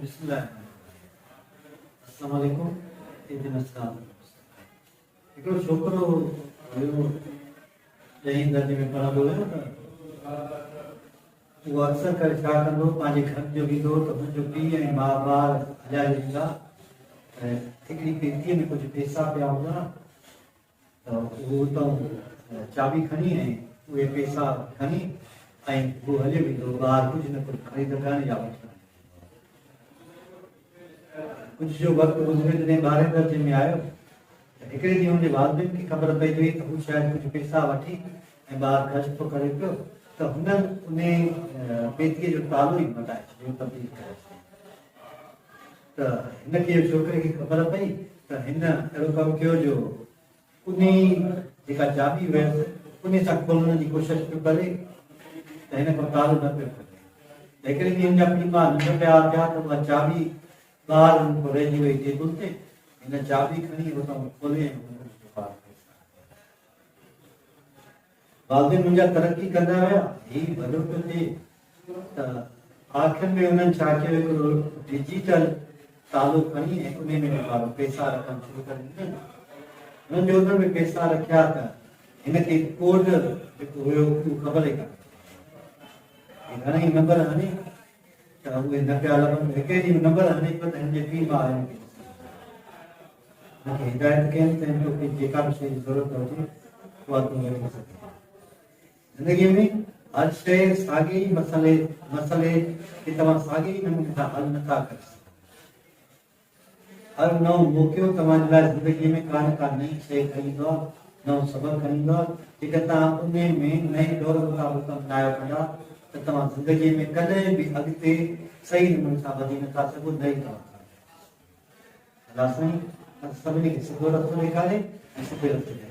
बिस्मिल्लाह। अस्सलाम वालेकुम। इदिन अस्सलाम। हिकिड़ो छोकिरो हुयो 10वीं दर्जे में पढ़ंदो हुयो त उहो अक्सर करे छा कंदो, पंहिंजे घर जो वींदो त मुंहिंजो पीउ ऐं माउ ॿार हलिया वेंदा ऐं हिकिड़ी पेतीअ में कुझु पैसा पिया हूंदा त उहो उतां चाबी खणी ऐं उहे पैसा खणी ऐं उहो हलियो वेंदो, ॿाहिरि कुझु न कुझु ख़रीद करण या वठणु। कुछ जो वक्त गुज़रे जॾहिं 12 दर्जे में आयो त हिकिड़े ॾींहुं हुनजे वालिदिन खे ख़बर पई वई त हू शायदि कुझु पैसा वठी ऐं ॿाहिरि ख़र्च थो करे पियो त हुन उन पेतीअ जो तालो ई मटाए छॾियो, तब्दील करे छॾियो। त हिनखे छोकिरे खे ख़बर पई त हिन अहिड़ो कमु कयो जो उन जेका चाबी हुयसि उन सां खोलण जी कोशिशि पियो करे त हिन खां तालो न पियो खोले। त हिकिड़े ॾींहं जा पीउ मां निंड पिया थिया त उहा चाबी ॿाहिरि रहिजी वई टेबल ते, हिन चाबी खणी उतां खोले वालिदिन मुंहिंजा तरक़ी कंदा विया, हीउ वॾो पियो थिए त आख़िर में हुननि छा कयो, हिकिड़ो डिजिटल तालो खणी ऐं उन में पैसा रखणु शुरू करे ॾिननि। हुननि जो उन में पैसा रखिया त हिनखे कोड जेको हुयो उहो ख़बर ई कान, घणेई नंबर हणे त उहे न पिया लभनि। हिकिड़े ॾींहुं नंबर हणे पियो त हिनजे पीउ मां हिनखे हिदायत कयनि त तोखे जेका बि शइ जी ज़रूरत हुजे उहा तूं वठी सघे। ज़िंदगीअ में हर शइ साॻिए मसइले खे तव्हां साॻिए नमूने सां हल नथा करे सघो। हर नओं मौक़ो तव्हांजे लाइ ज़िंदगीअ में का न का नई शइ खणींदो आहे, नओं सबक़ु खणींदो आहे। जेकर तव्हां उन में नए दौर मुताबिक़ कमु न आयो कंदा त तव्हां ज़िंदगीअ में कॾहिं बि अॻिते सही नमूने सां वधी नथा सघो, न ई तव्हां। अलाह साईं सभिनी खे सिधो रस्तो ॾेखारे ऐं सिधे रस्ते ते